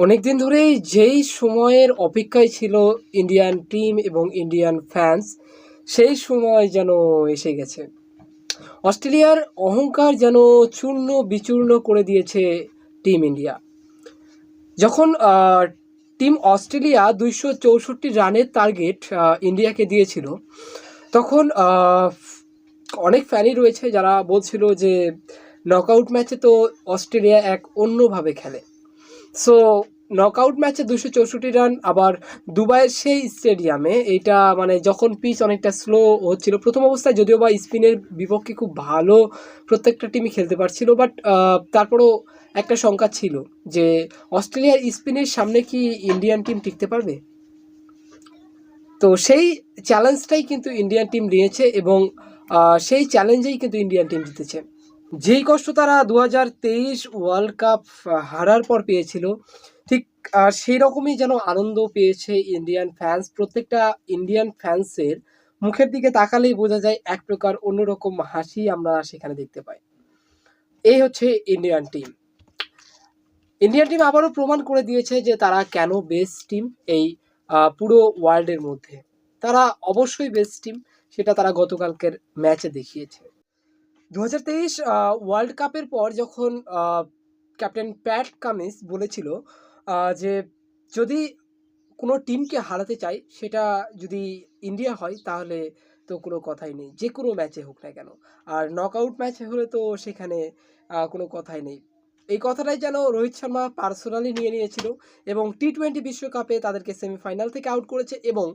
অনেকদিন ধরেই যেই সময়ের অপেক্ষায় ছিল ইন্ডিয়ান টিম এবং ইন্ডিয়ান ফ্যান্স, সেই সময় যেন এসে গেছে। অস্ট্রেলিয়ার অহংকার যেন চূর্ণ বিচূর্ণ করে দিয়েছে টিম ইন্ডিয়া। যখন টিম অস্ট্রেলিয়া 264 রানের টার্গেট ইন্ডিয়াকে দিয়েছিল, তখন অনেক ফ্যানই রয়েছে যারা বলছিল যে নকআউট ম্যাচে তো অস্ট্রেলিয়া এক অন্যভাবে খেলে। সো নকআউট ম্যাচে 264 রান, আবার দুবাইয়ের সেই স্টেডিয়ামে, এইটা মানে যখন পিচ অনেকটা স্লো হচ্ছিল প্রথম অবস্থায়, যদিও বা স্পিনের বিপক্ষে খুব ভালো প্রত্যেকটা টিমই খেলতে পারছিল, বাট তারপরও একটা শঙ্কা ছিল যে অস্ট্রেলিয়ার স্পিনের সামনে কি ইন্ডিয়ান টিম টিকতে পারবে। তো সেই চ্যালেঞ্জটাই কিন্তু ইন্ডিয়ান টিম নিয়েছে এবং সেই চ্যালেঞ্জেই কিন্তু ইন্ডিয়ান টিম জিতেছে। যেই কষ্ট তারা 2023 ওয়ার্ল্ড কাপ হারার পর পেয়েছিল, ঠিক সেই রকমই যেন আনন্দ পেয়েছে ইন্ডিয়ান ফ্যান্স। প্রত্যেকটা ইন্ডিয়ান ফ্যান্সের মুখের দিকে তাকালেই বোঝা যায় এক প্রকার অন্যরকম হাসি আমরা সেখানে দেখতে পাই। এই হচ্ছে ইন্ডিয়ান টিম। ইন্ডিয়ান টিম আবারও প্রমাণ করে দিয়েছে যে তারা কেন বেস্ট টিম এই পুরো ওয়ার্ল্ডের মধ্যে। তারা অবশ্যই বেস্ট টিম, সেটা তারা গতকালকের ম্যাচে দেখিয়েছে। 2023 ওয়ার্ল্ড কাপের পর যখন ক্যাপ্টেন প্যাট কামিন্স বলেছিল যে যদি কোনো টিমকে হারাতে চাই, সেটা যদি ইন্ডিয়া হয় তাহলে তো কোনো কথাই নেই, যে কোনো ম্যাচে হোক না কেন। আর নকআউট ম্যাচে হলে তো সেখানে কোনো কথাই নেই। এই কথাটাই যেন রোহিত শর্মা পার্সোনালি নিয়ে নিয়েছিল এবং টি-20 বিশ্বকাপে তাদেরকে সেমিফাইনাল থেকে আউট করেছে এবং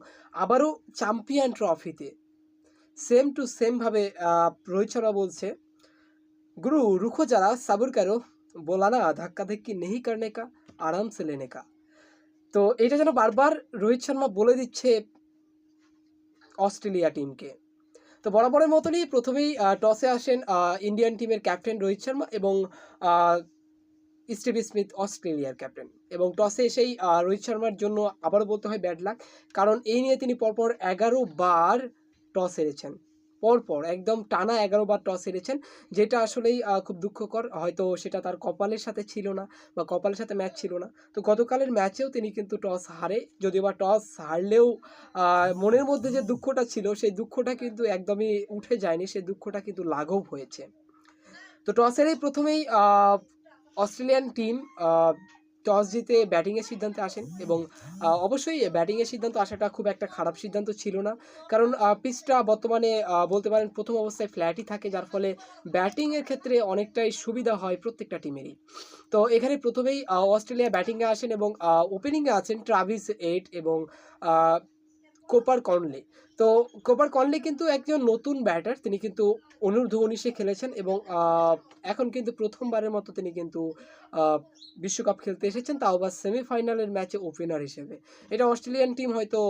আবারও চ্যাম্পিয়ন ট্রফিতে সেম টু সেমভাবে রোহিত শর্মা বলছে, गुरु रुको जरा सब्र करो, बोला ना धक्का धक्की नहीं करने का, आराम से लेने का। তো এটা যেন বারবার রোহিত শর্মা বলে দিচ্ছে অস্ট্রেলিয়া টিমকে। তো বরাবরের মতনই প্রথমেই টসে আসেন ইন্ডিয়ান টিমের ক্যাপ্টেন রোহিত শর্মা এবং আহ, স্টিভ স্মিথ অস্ট্রেলিয়ার ক্যাপ্টেন। এবং টসে এসেই রোহিত শর্মার জন্য আবারও বলতে হয় ব্যাড লাক, কারণ এই নিয়ে তিনি পরপর 11 বার টস হেরেছেন। পরপর একদম টানা 11 বার টস হেরেছেন, যেটা আসলেই খুব দুঃখকর। হয়তো সেটা তার কপালের সাথে ছিল না বা কপালের সাথে ম্যাচ ছিল না। তো গতকালের ম্যাচেও তিনি কিন্তু টস হারে, যদিও বা টস হারলেও মনের মধ্যে যে দুঃখটা ছিল সেই দুঃখটা কিন্তু একদমই উঠে যায়নি, সেই দুঃখটা কিন্তু লাঘব হয়েছে। তো টসেরই প্রথমেই অস্ট্রেলিয়ান টিম টস জিতে ব্যাটিংয়ের সিদ্ধান্তে আসেন এবং অবশ্যই ব্যাটিংয়ের সিদ্ধান্ত আসাটা খুব একটা খারাপ সিদ্ধান্ত ছিল না, কারণ পিচটা বর্তমানে বলতে পারেন প্রথম অবস্থায় ফ্ল্যাটই থাকে, যার ফলে ব্যাটিংয়ের ক্ষেত্রে অনেকটাই সুবিধা হয় প্রত্যেকটা টিমেরই। তো এখানে প্রথমেই অস্ট্রেলিয়া ব্যাটিংয়ে আসেন এবং ওপেনিংয়ে আছেন ট্রাভিস হেড এবং আহ, কোপার কর্নলি। তো কোপার কর্নলি কিন্তু একজন নতুন ব্যাটার, তিনি কিন্তু অনূর্ধ্ব-19-এ খেলেছেন এবং এখন কিন্তু প্রথমবারের মতো তিনি কিন্তু আহ, বিশ্বকাপ খেলতে এসেছেন, তাও আবার সেমিফাইনালের ম্যাচে ওপেনার হিসেবে। এটা অস্ট্রেলিয়ান টিম হয়তো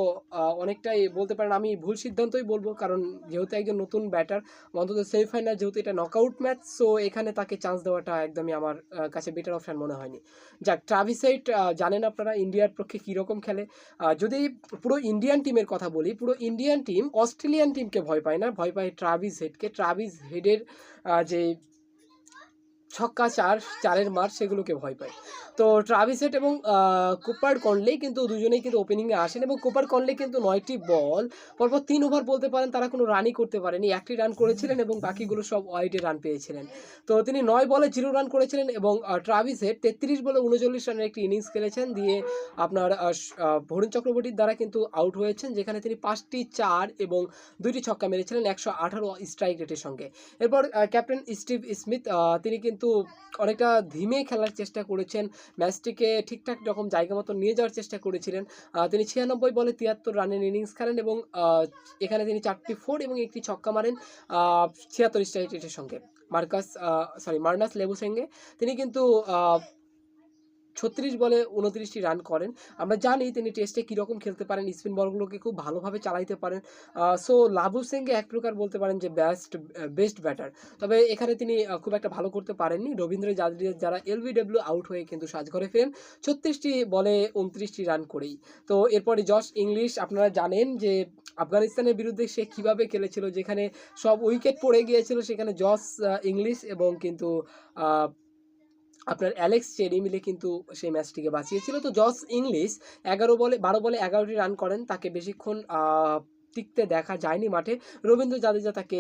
অনেকটাই বলতে পারেন, আমি ভুল সিদ্ধান্তই বলবো, কারণ যেহেতু একজন নতুন ব্যাটার, অন্তত সেমিফাইনাল যেহেতু এটা নকআউট ম্যাচ, সো এখানে তাকে চান্স দেওয়াটা একদমই আমার কাছে বেটার অপশন মনে হয়নি। যাক, ট্রাভিস হেড জানেন আপনারা ইন্ডিয়ার পক্ষে কীরকম খেলে। যদি পুরো ইন্ডিয়ান টিমের কথা বলি, পুরো ইন্ডিয়ান টিম অস্ট্রেলিয়ান টিমকে ভয় পায় না, ভয় পায় ট্রাভিস হেডকে। ট্রাভিস হেডের যে ছক্কা চারের মার, সেগুলোকে ভয় পায়। তো ট্রাভিস হেড এবং কুপার কর্নলি কিন্তু দুজনেই কিন্তু ওপেনিংয়ে আসেন এবং কুপার কর্নলি কিন্তু 9টি বল পরপর 3 ওভার বলতে পারেন তারা কোনো রানই করতে পারেনি, 1টি রান করেছিলেন এবং বাকিগুলো সব ওয়াইডে রান পেয়েছিলেন। তো তিনি 9 বলে 0 রান করেছিলেন এবং ট্রাভিস হেড 33 বলে 39 রানের একটি ইনিংস খেলেছেন, দিয়ে আপনার বরুণ চক্রবর্তীর দ্বারা কিন্তু আউট হয়েছেন, যেখানে তিনি 5টি 4 এবং 2টি ছক্কা মেরেছিলেন 118 স্ট্রাইক রেটের সঙ্গে। এরপর ক্যাপ্টেন স্টিভ স্মিথ তিনি কিন্তু অনেকটা ধীমে খেলার চেষ্টা করেছেন, ম্যাচটিকে ঠিকঠাক রকম জায়গা মতো নিয়ে যাওয়ার চেষ্টা করেছিলেন। তিনি 96 বলে 73 রানের ইনিংস খেলেন এবং এখানে তিনি 4টি 4 এবং একটি ছক্কা মারেন 76 স্ট্রাইক রেটের সঙ্গে। মার্নাস লেবুসেঙ্গে তিনি কিন্তু 36 বলে 29টি রান করেন। আমরা জানি তিনি টেস্টে কীরকম খেলতে পারেন, স্পিন বলগুলোকে খুব ভালোভাবে চালাইতে পারেন। সো লাবু সিংকে এক প্রকার বলতে পারেন যে বেস্ট ব্যাটার। তবে এখানে তিনি খুব একটা ভালো করতে পারেননি। রবীন্দ্র জাদেজা যারা এলবিডব্লিউ আউট হয়ে কিন্তু সাজঘরে ফেরেন 36টি বলে 29টি রান করেই। তো এরপরে জশ ইংলিশ, আপনারা জানেন যে আফগানিস্তানের বিরুদ্ধে সে কীভাবে খেলেছিল, যেখানে সব উইকেট পড়ে গিয়েছিল, সেখানে জশ ইংলিশ এবং কিন্তু আপনার অ্যালেক্স চেরি মিলে কিন্তু সেই ম্যাচটিকে বাঁচিয়েছিল। তো জস ইংলিশ ১২ বলে ১১টি রান করেন। তাকে বেশিক্ষণ টিকতে দেখা যায়নি মাঠে। রবীন্দ্র জাদেজা তাকে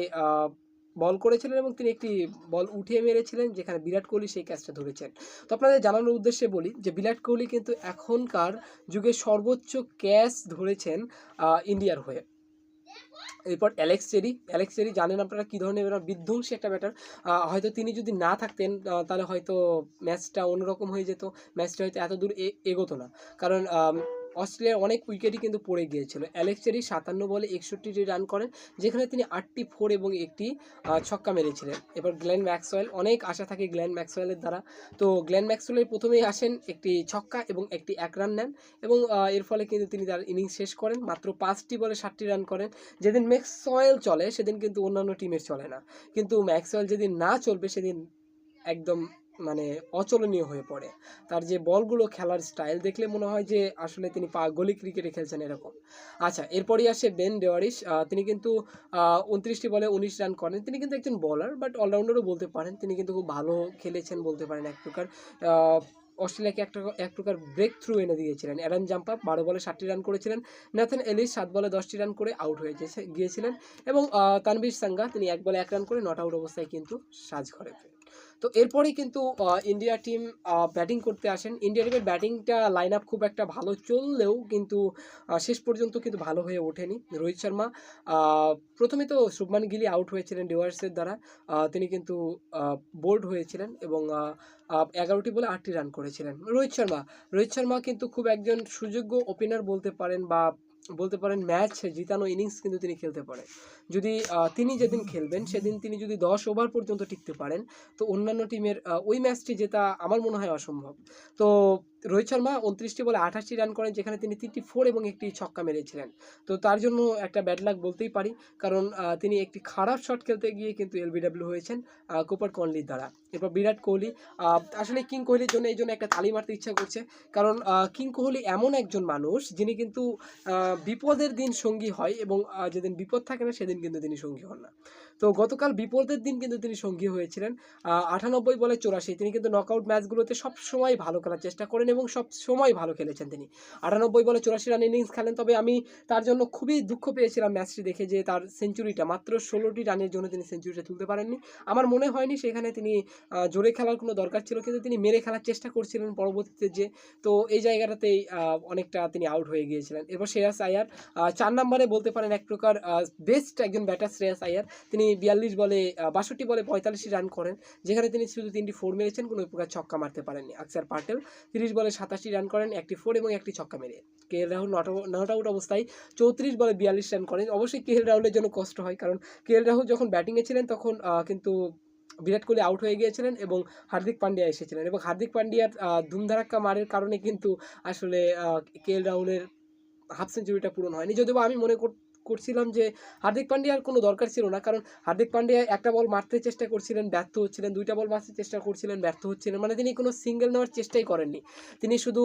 বল করেছিলেন এবং তিনি একটি বল উঠিয়ে মেরেছিলেন, যেখানে বিরাট কোহলি সেই ক্যাচটা ধরেছেন। তো আপনাদের জানানোর উদ্দেশ্যে বলি যে বিরাট কোহলি কিন্তু এখনকার যুগে সর্বোচ্চ ক্যাচ ধরেছেন ইন্ডিয়ার হয়ে। এরপর অ্যালেক্স চেরি জানেন আপনারা কী ধরনের বিধ্বংসী একটা ব্যাটার। হয়তো তিনি যদি না থাকতেন তাহলে হয়তো ম্যাচটা অন্যরকম হয়ে যেত, ম্যাচটা হয়তো এত দূর এগোতো না। কারণ অস্ট্রেলিয়ার অনেক উইকেটই কিন্তু পড়ে গিয়েছিল। অ্যালেক্স চেরি ৫৭ বলে ৬১টি রান করেন, যেখানে তিনি ৮টি ফোর এবং একটি ছক্কা মেরেছিলেন। এবার গ্লেন ম্যাক্সওয়েল, অনেক আশা থাকে গ্লেন ম্যাক্সওয়েলের দ্বারা। তো গ্লেন ম্যাক্সওয়েলের প্রথমেই আসেন একটি ছক্কা এবং একটি ১ রান নেন এবং এর ফলে কিন্তু তিনি তার ইনিংস শেষ করেন। মাত্র ৫টি বলে ৬০টি রান করেন। যেদিন ম্যাক্সওয়েল চলে সেদিন কিন্তু অন্যান্য টিমের চলে না, কিন্তু ম্যাক্সওয়েল যেদিন না চলবে সেদিন একদম মানে অচলনীয় হয়ে পড়ে। তার যে বলগুলো, খেলার স্টাইল দেখলে মনে হয় যে আসলে তিনি গলি ক্রিকেটে খেলছেন এরকম। আচ্ছা, এরপরই আসে বেন ডেওয়ারিশ। তিনি কিন্তু ২৯টি বলে ১৯ রান করেন। তিনি কিন্তু একজন বোলার, বাট অলরাউন্ডারও বলতে পারেন। তিনি কিন্তু খুব ভালো খেলেছেন বলতে পারেন এক প্রকার। অস্ট্রেলিয়াকে এক প্রকার ব্রেক থ্রু এনে দিয়েছিলেন। অ্যাডাম জাম্পার ১২ বলে ৬০টি রান করেছিলেন। ন্যাথন এলিস ৭ বলে ১০টি রান করে আউট হয়ে গিয়েছিলেন এবং তানভীর সাঙ্গা তিনি ১ বলে ১ রান করে নট আউট অবস্থায় কিন্তু সাজঘরে ফেরেন। তো এরপরেই কিন্তু ইন্ডিয়া টিম ব্যাটিং করতে আসেন। ইন্ডিয়া টিমের ব্যাটিংটা লাইন আপ খুব একটা ভালো চললেও কিন্তু শেষ পর্যন্ত কিন্তু ভালো হয়ে ওঠেনি। রোহিত শর্মা প্রথমে তো শুভমান গিল আউট হয়েছিলেন ডেওয়ার্সের দ্বারা। তিনি কিন্তু বোল্ড হয়েছিলেন এবং ১১টি বলে ৮টি রান করেছিলেন। রোহিত শর্মা কিন্তু খুব একজন সুযোগ্য ওপেনার বলতে পারেন, বা বলতে পারেন ম্যাচ জিতানো ইনিংস কিন্তু তিনি খেলতে পারেন। যদি তিনি যেদিন খেলবেন সেদিন তিনি যদি ১০ ওভার পর্যন্ত টিকতে পারেন, তো অন্যান্য টিমের ওই ম্যাচটি জেতা আমার মনে হয় অসম্ভব। তো রোহিত শর্মা ২৯টি বলে ৮৮টি রান করেন, যেখানে তিনি ৩টি ফোর এবং একটি ছক্কা মেরেছিলেন। তো তার জন্য একটা ব্যাড লাক বলতেই পারি, কারণ তিনি একটি খারাপ শট খেলতে গিয়ে কিন্তু এলবিডব্লিউ হয়েছেন কুপার কনলির দ্বারা। এরপর বিরাট কোহলি, আসলে কিং কোহলির জন্য এই জন্য একটা তালি মারতে ইচ্ছা করছে, কারণ কিং কোহলি এমন একজন মানুষ যিনি কিন্তু বিপদের দিন সঙ্গী হয় এবং যেদিন বিপদ থাকে না সেদিন কিন্তু তিনি সঙ্গী হন না। তো গতকাল বিপদের দিন কিন্তু তিনি সঙ্গী হয়েছিলেন। ৯৮ বলে ৮৪, তিনি কিন্তু নকআউট ম্যাচগুলোতে সবসময় ভালো খেলার চেষ্টা করেন এবং সবসময় ভালো খেলেছেন তিনি। ৯৮ বলে ৮৪ রান ইনিংস খেলেন, তবে আমি তার জন্য খুবই দুঃখ পেয়েছিলাম ম্যাচটি দেখে, যে তার সেঞ্চুরিটা মাত্র ১৬টি রানের জন্য তিনি সেঞ্চুরিটা তুলতে পারেননি। আমার মনে হয়নি সেখানে তিনি জোরে খেলার কোনো দরকার ছিল, কিন্তু তিনি মেরে খেলার চেষ্টা করছিলেন পরবর্তীতে যে, তো এই জায়গাটাতেই অনেকটা তিনি আউট হয়ে গিয়েছিলেন। এরপর শ্রেয়াস আয়ার ৪ নম্বরে বলতে পারেন এক প্রকার বেস্ট একজন ব্যাটার শ্রেয়াস আয়ার। তিনি ৬২ বলে ৪৫টি রান করেন, যেখানে তিনি শুধু ৩টি ফোর মেরেছেন, কোনো প্রকার ছক্কা মারতে পারেননি। আকসার পাটেল ৩০ বলে ৮৭টি রান করেন, একটি ফোর এবং একটি ছক্কা মেরে। কেএল রাহুল নট আউট অবস্থায় ৩৪ বলে ৪২ রান করেন। অবশ্যই কেএল রাহুলের জন্য কষ্ট হয়, কারণ কেএল রাহুল যখন ব্যাটিংয়ে ছিলেন তখন কিন্তু বিরাট কোহলি আউট হয়ে গিয়েছিলেন এবং হার্দিক পান্ডিয়া এসেছিলেন, এবং হার্দিক পান্ডিয়ার ধুমধারাক্কা মারের কারণে কিন্তু আসলে কেএল রাহুলের হাফ সেঞ্চুরিটা পূরণ হয়নি। যদিও আমি মনে করছিলাম যে হার্দিক পান্ডিয়ার কোনো দরকার ছিল না, কারণ হার্দিক পান্ডিয়া একটা বল মারতে চেষ্টা করছিলেন, ব্যর্থ হচ্ছিলেন, ২টা বল মারতে চেষ্টা করছিলেন, ব্যর্থ হচ্ছিলেন, মানে তিনি কোনো সিঙ্গেল নেওয়ার চেষ্টাই করেননি। তিনি শুধু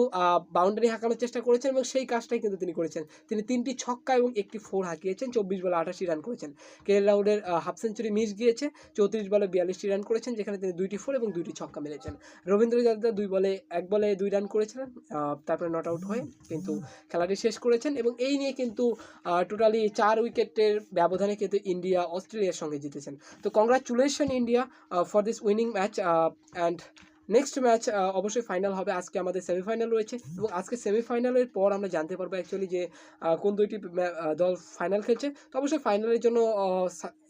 বাউন্ডারি হাঁকানোর চেষ্টা করেছেন এবং সেই কাজটাই কিন্তু তিনি করেছেন। তিনি ৩টি ছক্কা এবং একটি ফোর হাঁকিয়েছেন, ২৪ বলে ৮৮ রান করেছেন। কেএল রাহুলের হাফ সেঞ্চুরি মিস গিয়েছে, ৩৪ বলে ৪২টি রান করেছেন, যেখানে তিনি ২টি ফোর এবং ২টি ছক্কা মেরেছেন। রবীন্দ্র জাদেজা ১ বলে ২ রান করেছিলেন, তারপরে নট আউট হয়ে কিন্তু খেলাটি শেষ করেছেন, এবং এই নিয়ে কিন্তু টোটালি ৪ উইকেটের ব্যবধানে কিন্তু ইন্ডিয়া অস্ট্রেলিয়ার সঙ্গে জিতেছেন। তো congratulation India for this winning match, and next match অবশ্যই ফাইনাল হবে। আজকে আমাদের সেমিফাইনাল রয়েছে, এবং আজকে সেমিফাইনালের পর আমরা জানতে পারবো অ্যাকচুয়ালি যে কোন দুইটি দল ফাইনাল খেলছে। তো অবশ্যই ফাইনালের জন্য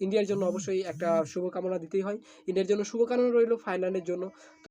ইন্ডিয়ার জন্য অবশ্যই একটা শুভকামনা দিতেই হয়, ইন্ডিয়ার জন্য শুভকামনা রইল ফাইনালের জন্য।